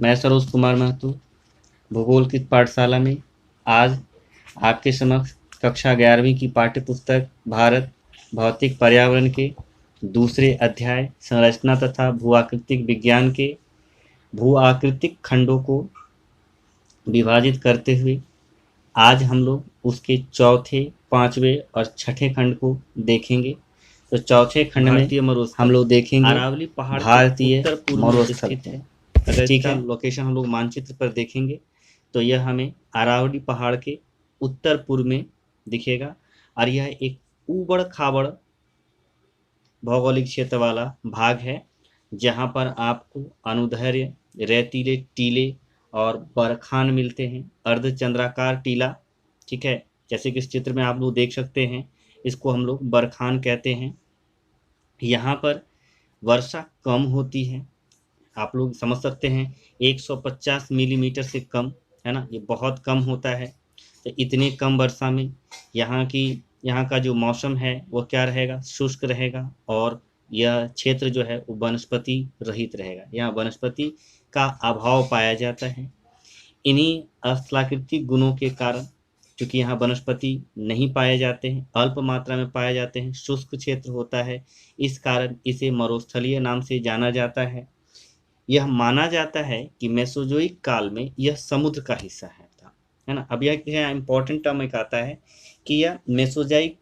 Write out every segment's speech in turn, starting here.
मैं सरोज कुमार महतो भूगोल की पाठशाला में आज आपके समक्ष कक्षा 11वीं की पाठ्यपुस्तक भारत भौतिक पर्यावरण के दूसरे अध्याय संरचना तथा भूआकृतिक विज्ञान के भूआकृतिक खंडों को विभाजित करते हुए आज हम लोग उसके चौथे, पांचवें और छठे खंड को देखेंगे। तो चौथे खंड में हम लोग देखेंगे अरावली पहाड़ भारतीय मरुस्थल है। अगर ठीक है लोकेशन हम लोग मानचित्र पर देखेंगे तो यह हमें अरावली पहाड़ के उत्तर पूर्व में दिखेगा और यह एक ऊबड़ खाबड़ भौगोलिक क्षेत्र वाला भाग है जहाँ पर आपको अनुदैर्ध्य, रेतीले टीले और बरखान मिलते हैं। अर्धचंद्राकार टीला, ठीक है, जैसे कि इस चित्र में आप लोग देख सकते हैं, इसको हम लोग बरखान कहते हैं। यहाँ पर वर्षा कम होती है, आप लोग समझ सकते हैं 150 मिलीमीटर से कम, है ना, ये बहुत कम होता है। तो इतने कम वर्षा में यहाँ का जो मौसम है वो क्या रहेगा, शुष्क रहेगा और यह क्षेत्र जो है वो वनस्पति रहित रहेगा। यहाँ वनस्पति का अभाव पाया जाता है। इन्हीं स्थलाकृतिक गुणों के कारण क्योंकि यहाँ वनस्पति नहीं पाए जाते हैं, अल्प मात्रा में पाए जाते हैं, शुष्क क्षेत्र होता है, इस कारण इसे मरुस्थलीय नाम से जाना जाता है। यह माना जाता है कि मेसोजोइक काल में यह समुद्र का हिस्सा है ना। अब यह क्या इंपॉर्टेंट टर्म एक आता है कि यह मेसोजोइक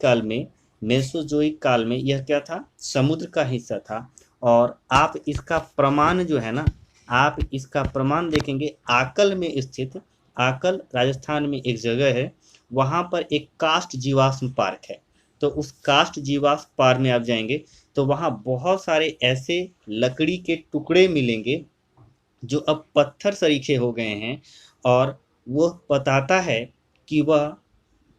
काल में यह क्या था, समुद्र का हिस्सा था। और आप इसका प्रमाण जो है ना, आप इसका प्रमाण देखेंगे आकल में स्थित, आकल राजस्थान में एक जगह है, वहाँ पर एक कास्ट जीवाश्म पार्क है। तो उस कास्ट जीवाश्म पार्क में आप जाएंगे तो वहाँ बहुत सारे ऐसे लकड़ी के टुकड़े मिलेंगे जो अब पत्थर सरीखे हो गए हैं और वह बताता है कि वह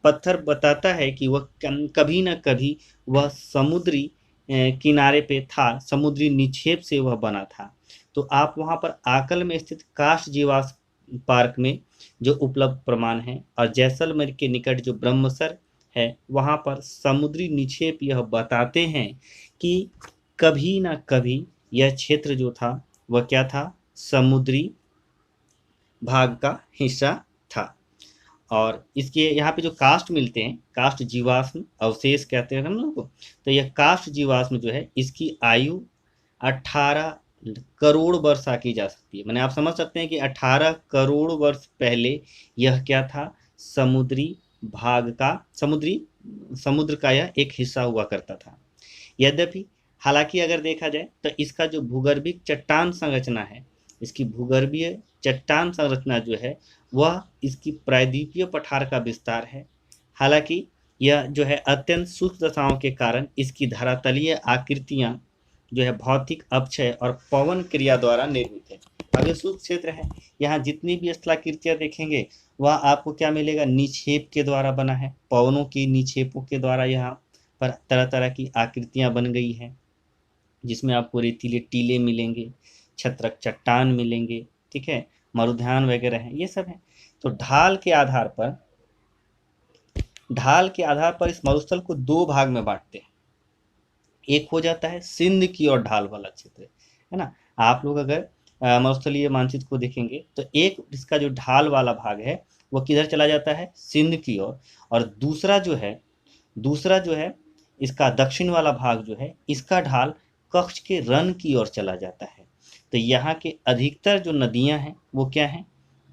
पत्थर बताता है कि वह कभी न कभी वह समुद्री किनारे पे था, समुद्री निक्षेप से वह बना था। तो आप वहाँ पर आकल में स्थित काष्ठ जीवाश्म पार्क में जो उपलब्ध प्रमाण है और जैसलमेर के निकट जो ब्रह्मसर है वहाँ पर समुद्री निक्षेप यह बताते हैं कि कभी न कभी यह क्षेत्र जो था वह क्या था, समुद्री भाग का हिस्सा था। और इसके यहाँ पे जो कास्ट मिलते हैं, कास्ट जीवाश्म अवशेष कहते हैं हम लोग को, तो यह कास्ट जीवाश्म जो है इसकी आयु 18 करोड़ वर्ष आकी जा सकती है। मैंने आप समझ सकते हैं कि 18 करोड़ वर्ष पहले यह क्या था, समुद्री भाग का समुद्र का यह एक हिस्सा हुआ करता था। यद्यपि हालांकि अगर देखा जाए तो इसका जो भूगर्भिक चट्टान संरचना है, इसकी भूगर्भीय चट्टान संरचना जो है वह इसकी प्रायद्वीपीय पठार का विस्तार है। हालांकि यह जो है अत्यंत सूक्ष्म दशाओं के कारण इसकी धरातलीय आकृतियां जो है भौतिक अपक्षय और पवन क्रिया द्वारा निर्मित है। अब ये सूक्ष्म क्षेत्र है, यहाँ जितनी भी स्थलाकृतियां देखेंगे वह आपको क्या मिलेगा, निक्षेप के द्वारा बना है, पवनों की निक्षेपों के द्वारा यहाँ पर तरह तरह की आकृतियां बन गई हैं, जिसमें आपको रेतीले टीले मिलेंगे, छत्रक चट्टान मिलेंगे, ठीक है, मरुद्यान वगैरह है, ये सब है। तो ढाल के आधार पर इस मरुस्थल को दो भाग में बांटते हैं। एक हो जाता है सिंध की ओर ढाल वाला क्षेत्र, है ना। आप लोग अगर मरुस्थलीय मानचित्र को देखेंगे तो एक इसका जो ढाल वाला भाग है वो किधर चला जाता है, सिंध की ओर। और दूसरा जो है इसका दक्षिण वाला भाग जो है इसका ढाल कच्छ के रण की ओर चला जाता है। तो यहाँ के अधिकतर जो नदियां हैं वो क्या हैं,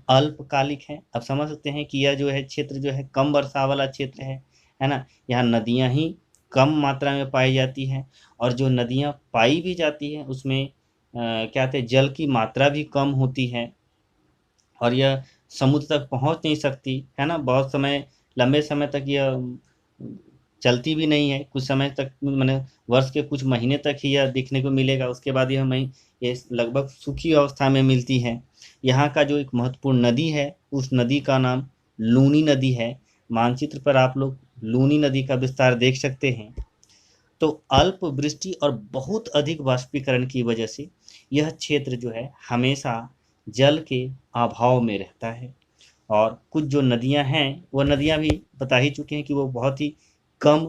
अल्पकालिक हैं। अब समझ सकते हैं कि यह जो है क्षेत्र जो है कम वर्षा वाला क्षेत्र है ना। यहाँ नदियां ही कम मात्रा में पाई जाती हैं और जो नदियां पाई भी जाती हैं उसमें क्या कहते हैं, जल की मात्रा भी कम होती है और यह समुद्र तक पहुंच नहीं सकती, है ना। बहुत समय, लंबे समय तक यह चलती भी नहीं है, कुछ समय तक, मैंने वर्ष के कुछ महीने तक ही यह दिखने को मिलेगा, उसके बाद ये लगभग सूखी अवस्था में मिलती है। यहाँ का जो एक महत्वपूर्ण नदी है उस नदी का नाम लूनी नदी है। मानचित्र पर आप लोग लूनी नदी का विस्तार देख सकते हैं। तो अल्प वृष्टि और बहुत अधिक वाष्पीकरण की वजह से यह क्षेत्र जो है हमेशा जल के अभाव में रहता है। और कुछ जो नदियां हैं वो नदियां भी बता ही चुके हैं कि वो बहुत ही कम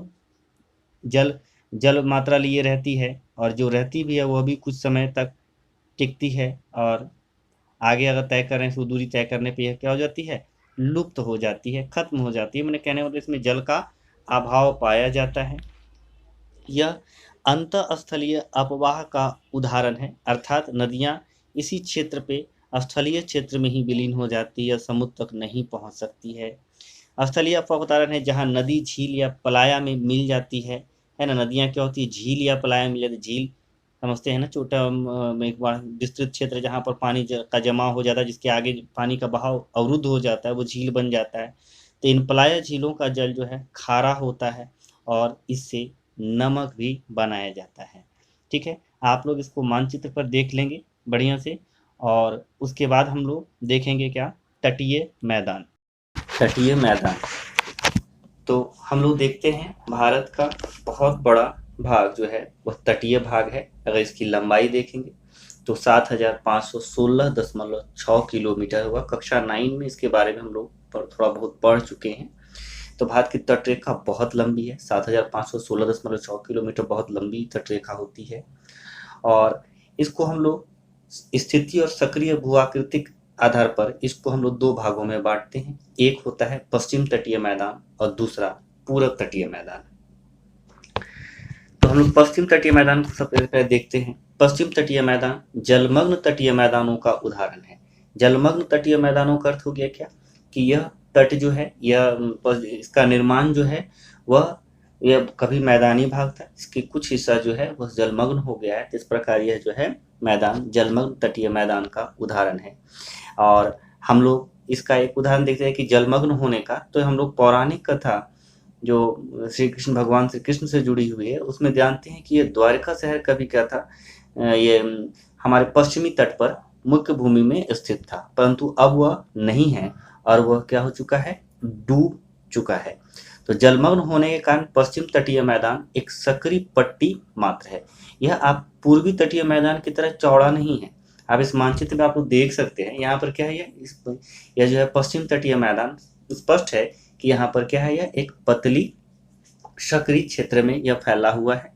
जल मात्रा लिए रहती है और जो रहती भी है वह भी कुछ समय तक टिकती है और आगे अगर तय कर रहे हैं तो दूरी तय करने पे यह क्या हो जाती है, लुप्त हो जाती है, खत्म हो जाती है। मैंने कहने मतलब इसमें जल का अभाव पाया जाता है। यह अंतःस्थलीय अपवाह का उदाहरण है, अर्थात नदियां इसी क्षेत्र पे स्थलीय क्षेत्र में ही विलीन हो जाती है, समुद्र तक नहीं पहुंच सकती है। स्थलीय अपवाह का उदाहरण है जहां नदी झील या पलाया में मिल जाती है ना। नदियां क्या होती है, झील या पलाया में मिल जाती है। झील समझते हैं ना, छोटा एक बार विस्तृत क्षेत्र जहाँ पर पानी का जमाव हो जाता है, जिसके आगे पानी का बहाव अवरुद्ध हो जाता है, वो झील बन जाता है। तो इन पलाया झीलों का जल जो है खारा होता है और इससे नमक भी बनाया जाता है। ठीक है, आप लोग इसको मानचित्र पर देख लेंगे बढ़िया से, और उसके बाद हम लोग देखेंगे क्या, तटीय मैदान। तटीय मैदान तो हम लोग देखते हैं भारत का बहुत बड़ा भाग जो है वह तटीय भाग है। अगर इसकी लंबाई देखेंगे तो 7516.6 किलोमीटर हुआ। कक्षा 9 में इसके बारे में हम लोग थोड़ा बहुत पढ़ चुके हैं। तो भारत की तटरेखा बहुत लंबी है, 7516.6 किलोमीटर बहुत लंबी तटरेखा होती है। और इसको हम लोग स्थिति और सक्रिय भूआकृतिक आधार पर इसको हम लोग दो भागों में बांटते हैं। एक होता है पश्चिम तटीय मैदान और दूसरा पूरब तटीय मैदान। तो हम लोग पश्चिम तटीय मैदान को सबसे पहले देखते हैं। पश्चिम तटीय मैदान जलमग्न तटीय मैदानों का उदाहरण है। जलमग्न तटीय मैदानों का अर्थ हो गया क्या, कि यह तट जो है, यह इसका निर्माण जो है वह यह कभी मैदानी भाग था, इसके कुछ हिस्सा जो है वह जलमग्न हो गया है। इस प्रकार यह जो है मैदान जलमग्न तटीय मैदान का उदाहरण है। और हम लोग इसका एक उदाहरण देखते हैं कि जलमग्न होने का, तो हम लोग पौराणिक कथा जो श्री कृष्ण भगवान श्री कृष्ण से जुड़ी हुई है उसमें जानते हैं कि ये द्वारका शहर कभी क्या था, ये हमारे पश्चिमी तट पर मुख्य भूमि में स्थित था, परंतु अब वह नहीं है और वह क्या हो चुका है, डूब चुका है। तो जलमग्न होने के कारण पश्चिम तटीय मैदान एक सक्रिय पट्टी मात्र है। यह आप पूर्वी तटीय मैदान की तरह चौड़ा नहीं है। आप इस मानचित्र में आप लोग देख सकते हैं, यहाँ पर क्या है, यह जो है पश्चिम तटीय मैदान, स्पष्ट है कि यहाँ पर क्या है, यह एक पतली सक्रिय क्षेत्र में यह फैला हुआ है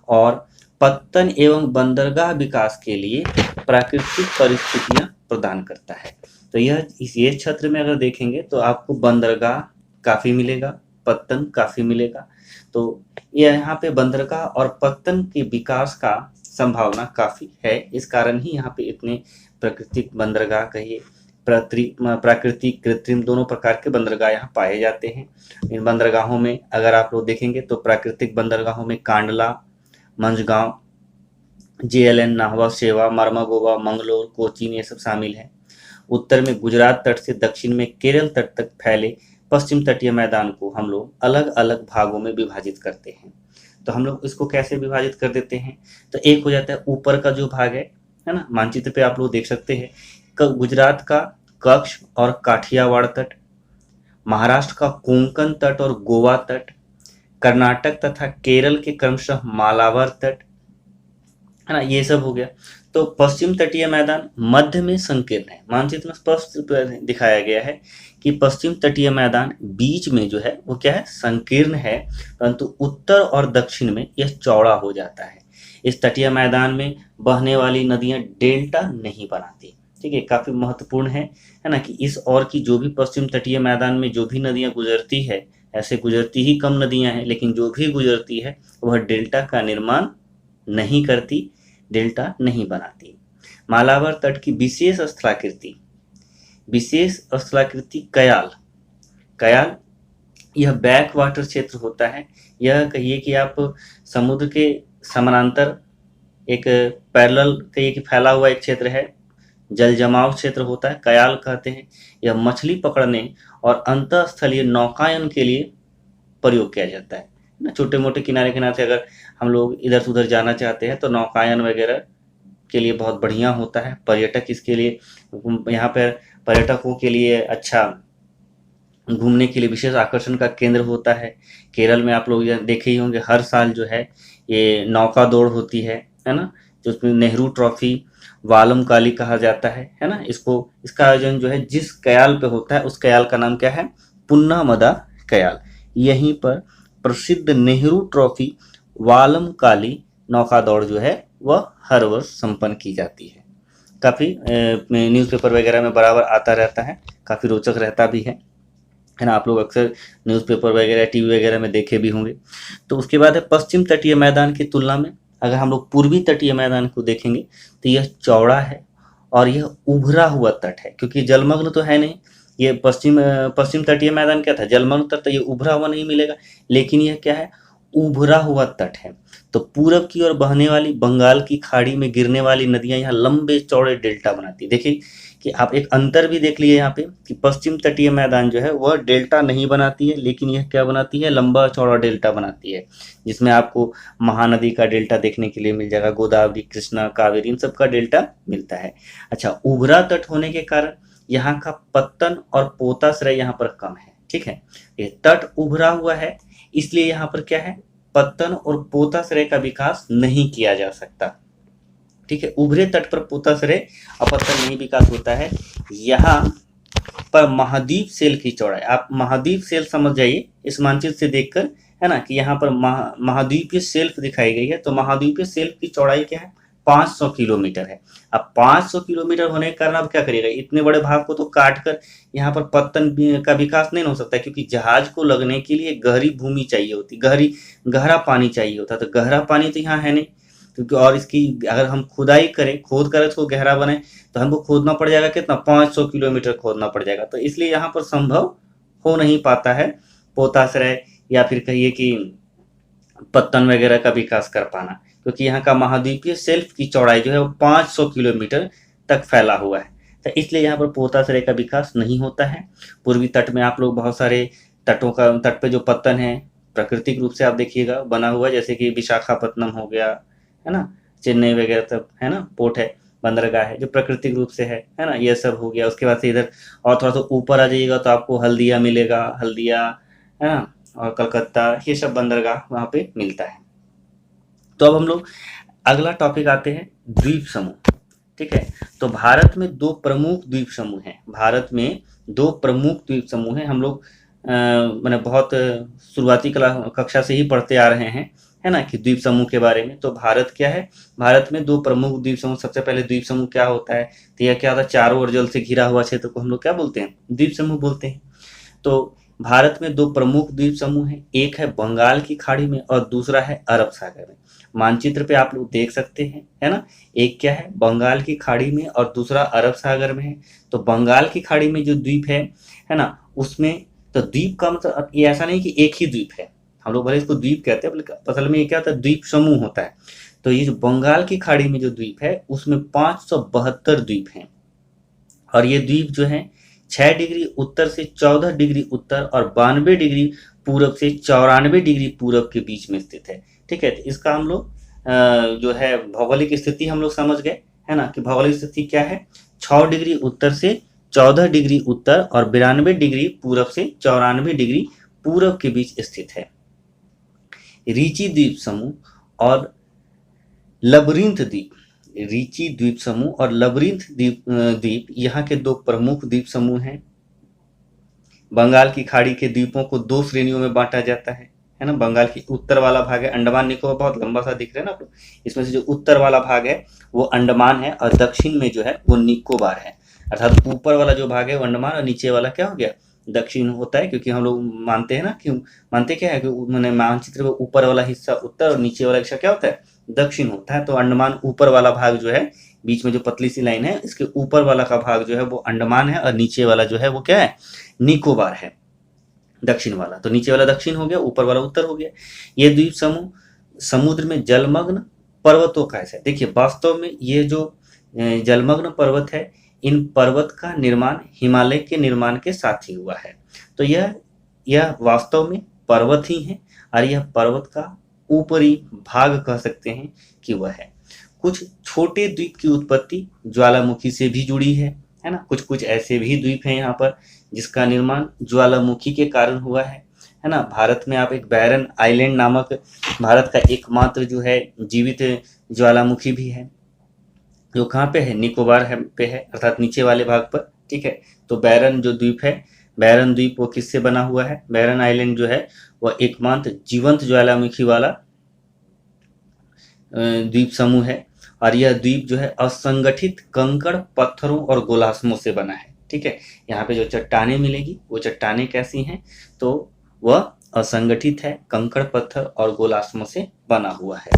और पत्तन एवं बंदरगाह विकास के लिए प्राकृतिक परिस्थितियां प्रदान करता है। तो यह ये क्षेत्र में अगर देखेंगे तो आपको बंदरगाह काफी मिलेगा, पत्तन काफी मिलेगा। तो यह यहाँ पे बंदरगाह और पत्तन के विकास का संभावना काफी है। इस कारण ही यहाँ पे इतने प्राकृतिक बंदरगाह कहिए, प्राकृतिक कृत्रिम दोनों प्रकार के बंदरगाह यहाँ पाए जाते हैं। इन बंदरगाहों में अगर आप लोग देखेंगे तो प्राकृतिक बंदरगाहों में कांडला, मंझगांव, JLN, नाहवा, सेवा, मर्मागोवा, मंगलोर, कोचीन ये सब शामिल है। उत्तर में गुजरात तट से दक्षिण में केरल तट तक फैले पश्चिम तटीय मैदान को हम लोग अलग अलग भागों में विभाजित करते हैं। तो हम लोग इसको कैसे विभाजित कर देते हैं, तो एक हो जाता है ऊपर का जो भाग है ना, मानचित्र पे आप लोग देख सकते हैं, गुजरात का कच्छ और काठियावाड़ तट, महाराष्ट्र का कोंकण तट और गोवा तट, कर्नाटक तथा केरल के क्रमशः मालाबार तट, है ना, ये सब हो गया। तो पश्चिम तटीय मैदान मध्य में संकीर्ण है। मानचित्र में स्पष्ट दिखाया गया है कि पश्चिम तटीय मैदान बीच में जो है वो क्या है, संकीर्ण है, परंतु उत्तर और दक्षिण में यह चौड़ा हो जाता है। इस तटीय मैदान में बहने वाली नदियां डेल्टा नहीं बनाती। ठीक है, काफी महत्वपूर्ण है ना, कि इस और की जो भी पश्चिम तटीय मैदान में जो भी नदियां गुजरती है, ऐसे गुजरती ही कम नदियां हैं, लेकिन जो भी गुजरती है वह डेल्टा का निर्माण नहीं करती, डेल्टा नहीं बनाती। मालाबार तट की विशेष स्थलाकृति कयाल, कयाल यह बैक वाटर क्षेत्र होता है। यह कहिए कि आप समुद्र के समानांतर एक पैरेलल कहिए कि फैला हुआ एक क्षेत्र है, जल जमाव क्षेत्र होता है, कयाल कहते हैं। यह मछली पकड़ने और अंतःस्थलीय नौकायन के लिए प्रयोग किया जाता है ना। छोटे मोटे किनारे किनारे से अगर हम लोग इधर से उधर जाना चाहते हैं तो नौकायन वगैरह के लिए बहुत बढ़िया होता है। पर्यटक इसके लिए, यहाँ पर पर्यटकों के लिए अच्छा घूमने के लिए विशेष आकर्षण का केंद्र होता है। केरल में आप लोग देखे ही होंगे, हर साल जो है ये नौका दौड़ होती है ना, जो उसमें नेहरू ट्रॉफी वालम काली कहा जाता है ना। इसका आयोजन जो है जिस कयाल पे होता है उस कयाल का नाम क्या है, पुन्नामदा कयाल। यहीं पर प्रसिद्ध नेहरू ट्रॉफी वालम काली नौका दौड़ जो है वह हर वर्ष संपन्न की जाती है। काफ़ी न्यूज़पेपर वगैरह में बराबर आता रहता है, काफ़ी रोचक रहता भी है ना। आप लोग अक्सर न्यूज़पेपर वगैरह टीवी वगैरह में देखे भी होंगे। तो उसके बाद है पश्चिम तटीय मैदान की तुलना में अगर हम लोग पूर्वी तटीय मैदान को देखेंगे तो यह चौड़ा है और यह उभरा हुआ तट है, क्योंकि जलमग्न तो है नहीं। ये पश्चिम तटीय मैदान क्या था, जलमग्न तट, तो ये उभरा हुआ नहीं मिलेगा, लेकिन यह क्या है, उभरा हुआ तट है। तो पूरब की ओर बहने वाली बंगाल की खाड़ी में गिरने वाली नदियां यहाँ लंबे चौड़े डेल्टा बनाती है। देखिए कि आप एक अंतर भी देख लिए यहाँ पे कि पश्चिम तटीय मैदान जो है वह डेल्टा नहीं बनाती है, लेकिन यह क्या बनाती है, लंबा चौड़ा डेल्टा बनाती है, जिसमें आपको महानदी का डेल्टा देखने के लिए मिल जाएगा, गोदावरी, कृष्णा, कावेरी, इन सब का डेल्टा मिलता है। अच्छा, उभरा तट होने के कारण यहाँ का पत्तन और पोताश्रय यहाँ पर कम है। ठीक है, ये तट उभरा हुआ है, इसलिए यहाँ पर क्या है, पत्तन और पोताश्रय का विकास नहीं किया जा सकता। ठीक है, उभरे तट पर पोताश्रय और पत्तन नहीं विकास होता है। यहाँ पर महाद्वीप सेल की चौड़ाई, आप महाद्वीप सेल समझ जाइए इस मानचित्र से देखकर, है ना, कि यहाँ पर महाद्वीपीय सेल्फ दिखाई गई है। तो महाद्वीपीय सेल्फ की चौड़ाई क्या है, 500 किलोमीटर है। अब 500 किलोमीटर होने के कारण अब क्या करिएगा, इतने बड़े भाग को तो काट कर यहाँ पर पत्तन का विकास नहीं हो सकता, क्योंकि जहाज को लगने के लिए गहरी भूमि चाहिए होती, गहरा पानी चाहिए होता। तो गहरा पानी तो यहाँ है नहीं, क्योंकि और इसकी अगर हम खुदाई करें, खोद कर इसको गहरा बनाए तो हमको खोदना पड़ जाएगा कितना, 500 किलोमीटर खोदना पड़ जाएगा। तो इसलिए यहाँ पर संभव हो नहीं पाता है पोताश्रय या फिर कहिए कि पत्तन वगैरह का विकास कर पाना, क्योंकि यहाँ का महाद्वीपीय सेल्फ की चौड़ाई जो है वो 500 किलोमीटर तक फैला हुआ है। तो इसलिए यहाँ पर पोताश्रय का विकास नहीं होता है। पूर्वी तट में आप लोग बहुत सारे तट पे जो पत्तन है प्राकृतिक रूप से आप देखिएगा बना हुआ, जैसे कि विशाखापत्तनम हो गया, है ना, चेन्नई वगैरह सब है ना, पोर्ट है, बंदरगाह है जो प्राकृतिक रूप से है ना, ये सब हो गया। उसके बाद से इधर और थोड़ा सा ऊपर आ जाइएगा तो आपको हल्दिया मिलेगा, हल्दिया, है ना, और कलकत्ता, ये सब बंदरगाह वहाँ पे मिलता है। तो अब हम लोग अगला टॉपिक आते हैं, द्वीप समूह। ठीक है, तो भारत में दो प्रमुख द्वीप समूह हैं, भारत में दो प्रमुख द्वीप समूह हैं। हम लोग मैंने बहुत शुरुआती कक्षा से ही पढ़ते आ रहे हैं, है ना, कि द्वीप समूह के बारे में। तो भारत क्या है, भारत में दो प्रमुख द्वीप समूह। सबसे पहले द्वीप समूह क्या होता है, तो यह क्या होता है, चारों ओर जल से घिरा हुआ क्षेत्र को हम लोग क्या बोलते हैं, द्वीप समूह बोलते हैं। तो भारत में दो प्रमुख द्वीप समूह हैं, एक है बंगाल की खाड़ी में और दूसरा है अरब सागर में। मानचित्र पे आप लोग देख सकते हैं, है ना, एक क्या है, बंगाल की खाड़ी में और दूसरा अरब सागर में है। तो बंगाल की खाड़ी में जो द्वीप है ना, उसमें तो द्वीप का मतलब ये ऐसा नहीं कि एक ही द्वीप है, हम लोग भले इसको द्वीप कहते हैं, बल्कि असल में ये क्या होता है, द्वीप समूह होता है। तो ये जो बंगाल की खाड़ी में जो द्वीप है उसमें 572 द्वीप हैं, और ये द्वीप जो है 6 डिग्री उत्तर से 14 डिग्री उत्तर और 92 डिग्री पूरब से 94 डिग्री पूरब के बीच में स्थित है। ठीक है, तो इसका हम लोग जो है भौगोलिक स्थिति हम लोग समझ गए, है ना, कि भौगोलिक स्थिति क्या है, 6 डिग्री उत्तर से 14 डिग्री उत्तर और 92 डिग्री पूरब से 94 डिग्री पूरब के बीच स्थित है। रीची द्वीप समूह और लबरिंथ द्वीप, रीची द्वीप समूह और लबरिंथ द्वीप यहाँ के दो प्रमुख द्वीप समूह हैं। बंगाल की खाड़ी के द्वीपों को दो श्रेणियों में बांटा जाता है ना। बंगाल की उत्तर वाला भाग है, अंडमान निकोबार बहुत लंबा सा दिख रहा है ना आपको, इसमें से जो उत्तर वाला भाग है वो अंडमान है और दक्षिण में जो है वो निकोबार है। अर्थात ऊपर वाला जो भाग है वो अंडमान और नीचे वाला क्या हो गया, दक्षिण होता है, क्योंकि हम लोग मानते हैं ना कि मानते क्या है कि मैंने मानचित्र में ऊपर वाला हिस्सा उत्तर और नीचे वाला हिस्सा क्या होता है, दक्षिण होता है। तो अंडमान ऊपर वाला भाग जो है, बीच में जो पतली सी लाइन है, इसके ऊपर वाला का भाग जो है वो अंडमान है और नीचे वाला जो है वो क्या है, निकोबार है, दक्षिण वाला। तो नीचे वाला दक्षिण हो गया, ऊपर वाला उत्तर हो गया। ये द्वीप समूह समुद्र में जलमग्न पर्वतों का है। देखिए वास्तव में ये जो जलमग्न पर्वत है, इन पर्वत का निर्माण हिमालय के निर्माण के साथ ही हुआ है। तो यह वास्तव में पर्वत ही है और यह पर्वत का ऊपरी भाग कह सकते हैं कि वह है। कुछ छोटे द्वीप की उत्पत्ति ज्वालामुखी से भी जुड़ी है ना। कुछ कुछ ऐसे भी द्वीप हैं यहाँ पर जिसका निर्माण ज्वालामुखी के कारण हुआ है ना। भारत में आप एक बैरन आइलैंड नामक भारत का एकमात्र जो है जीवित ज्वालामुखी भी है, जो कहाँ पे है, निकोबार पे है, अर्थात नीचे वाले भाग पर। ठीक है, तो बैरन जो द्वीप है, बैरन द्वीप वो किससे बना हुआ है, बैरन आइलैंड जो है वह एकमात्र जीवंत ज्वालामुखी वाला द्वीप समूह है। और यह द्वीप जो है असंगठित कंकड़, पत्थरों और गोलास्मों से बना है। ठीक है, यहाँ पे जो चट्टानें मिलेगी वो चट्टानें कैसी हैं, तो वह असंगठित है, कंकड़, पत्थर और गोलास्मों से बना हुआ है।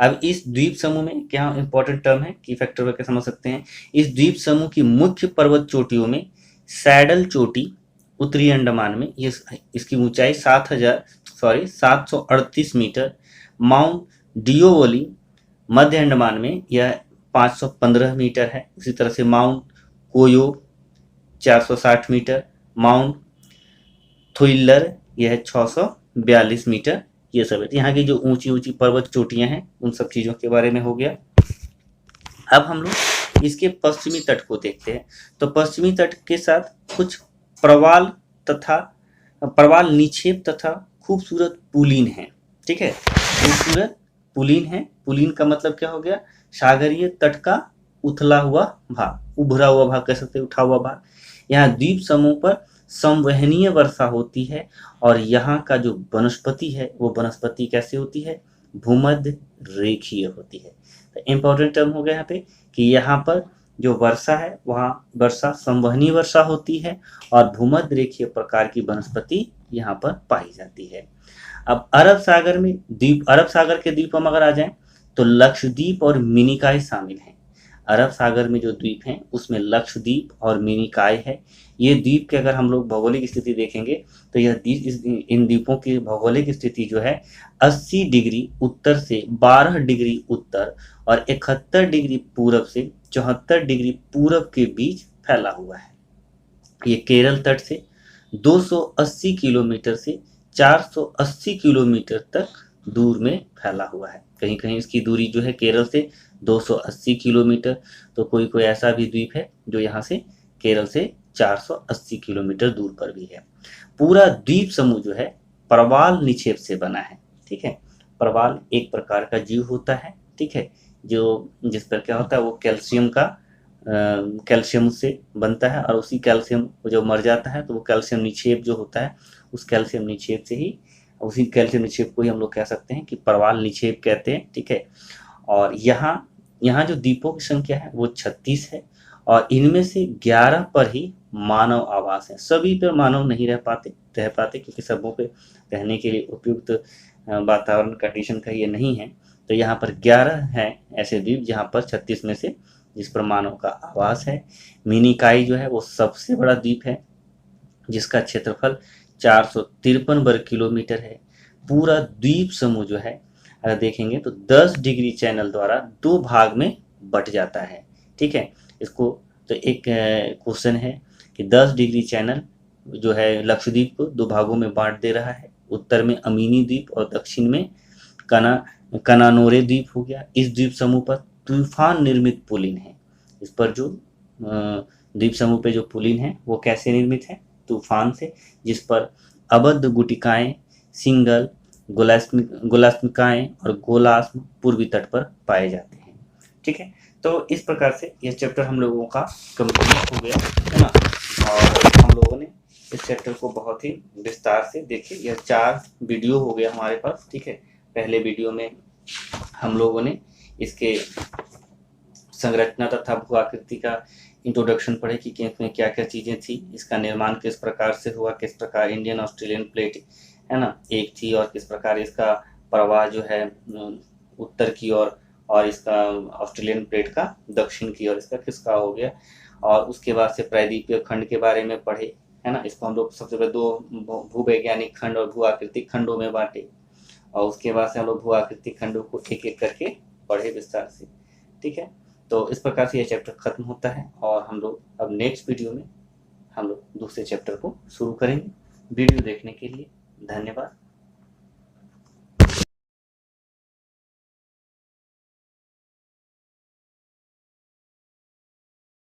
अब इस द्वीप समूह में क्या इंपॉर्टेंट टर्म है, की फैक्टर करके समझ सकते हैं। इस द्वीप समूह की मुख्य पर्वत चोटियों में सैडल चोटी उत्तरी अंडमान में, ये इसकी ऊंचाई 738 मीटर, माउंट डियोवली मध्य अंडमान में यह 515 मीटर है। उसी तरह से माउंट कोयो 460 मीटर, माउंट थुइलर यह 642 मीटर, ये सब है। यहाँ की जो ऊंची ऊंची पर्वत चोटियां हैं उन सब चीजों के बारे में हो गया। अब हम लोग इसके पश्चिमी तट को देखते हैं। तो पश्चिमी तट के साथ कुछ प्रवाल निक्षेप तथा खूबसूरत पुलीन है। ठीक है, खूबसूरत पुलीन है। पुलीन का मतलब क्या हो गया, सागरीय तट का उथला हुआ भाग, उभरा हुआ भाग कह सकते, उठा हुआ भाग। यहाँ द्वीप समूह पर संवहनीय वर्षा होती है और यहाँ का जो वनस्पति है वो वनस्पति कैसे होती है, भूमध्य रेखीय होती है। तो इंपॉर्टेंट टर्म हो गया यहाँ पे कि यहाँ पर जो वर्षा है वहाँ वर्षा संवहनीय वर्षा होती है और भूमध्य रेखीय प्रकार की वनस्पति यहाँ पर पाई जाती है। अब अरब सागर में द्वीप, अरब सागर के द्वीप हम अगर आ जाएं तो लक्षद्वीप और मिनिकॉय शामिल हैं। अरब सागर में जो द्वीप हैं उसमें लक्षद्वीप और मिनिकॉय है। ये द्वीप के अगर हम लोग भौगोलिक स्थिति देखेंगे तो यह इन द्वीपों की भौगोलिक स्थिति जो है 80 डिग्री उत्तर से 12 डिग्री उत्तर और 71 डिग्री पूरब से 74 डिग्री पूरब के बीच फैला हुआ है। ये केरल तट से 280 किलोमीटर से 480 किलोमीटर तक दूर में फैला हुआ है। कहीं कहीं इसकी दूरी जो है केरल से 280 किलोमीटर, तो कोई कोई ऐसा भी द्वीप है जो यहाँ से केरल से 480 किलोमीटर दूर पर भी है। पूरा द्वीप समूह जो है प्रवाल निक्षेप से बना है। ठीक है, प्रवाल एक प्रकार का जीव होता है। ठीक है, जो जिस पर क्या होता है वो कैल्शियम से बनता है और उसी कैल्शियम जब मर जाता है तो वो कैल्शियम निक्षेप जो होता है उस कैल्शियम निक्षेप से ही, उसी कैल्शियम निक्षेप को ही हम लोग कह सकते हैं कि प्रवाल निक्षेप कहते हैं। ठीक है, और यहाँ जो द्वीपों की संख्या है वो 36 है और इनमें से 11 पर ही मानव आवास है। सभी पर मानव नहीं रह पाते क्योंकि सबों पे रहने के लिए उपयुक्त वातावरण कंडीशन का ये नहीं है। तो यहाँ पर 11 हैं ऐसे द्वीप जहाँ पर 36 में से जिस पर मानव का आवास है। मिनिकॉय जो है वो सबसे बड़ा द्वीप है जिसका क्षेत्रफल 453 वर्ग किलोमीटर है। पूरा द्वीप समूह जो है अगर देखेंगे तो 10 डिग्री चैनल द्वारा 2 भाग में बट जाता है। ठीक है, इसको तो एक क्वेश्चन है कि 10 डिग्री चैनल जो है लक्षद्वीप को 2 भागों में बांट दे रहा है। उत्तर में अमीनी द्वीप और दक्षिण में कनानोरे द्वीप हो गया। इस द्वीप समूह पर तूफान निर्मित पुलिन है। इस पर जो द्वीप समूह पे जो पुलिन है वो कैसे निर्मित है, तूफान से, जिस पर अबद्ध गुटिकाएं, सिंगल, गोलास्मिकाएं और गोलास्म पूर्वी तट पर पाए जाते हैं। ठीक है, तो इस प्रकार से यह चैप्टर हम लोगों का कंप्लीट हो गया है ना। और हम लोगों ने इस चैप्टर को बहुत ही विस्तार से देखे। यह 4 वीडियो हो गया हमारे पास। ठीक है, पहले वीडियो में हम लोगों ने इसके संरचना तथा भू आकृति का इंट्रोडक्शन पढ़े कि इसमें क्या क्या चीज़ें थी, इसका निर्माण किस प्रकार से हुआ, किस प्रकार इंडियन ऑस्ट्रेलियन प्लेट है ना एक थी और किस प्रकार इसका प्रवाह जो है उत्तर की ओर और इसका ऑस्ट्रेलियन प्लेट का दक्षिण की ओर इसका किसका हो गया। और उसके बाद से प्रायद्वीपीय खंड के बारे में पढ़े है ना। इसको हम लोग सबसे पहले 2 भूवैज्ञानिक खंड और भू आकृतिक खंडों में बांटे और उसके बाद से हम लोग भू आकृतिक खंडों को एक एक करके पढ़े विस्तार से। ठीक है, तो इस प्रकार से यह चैप्टर खत्म होता है और हम लोग अब नेक्स्ट वीडियो में हम लोग दूसरे चैप्टर को शुरू करेंगे। वीडियो देखने के लिए धन्यवाद।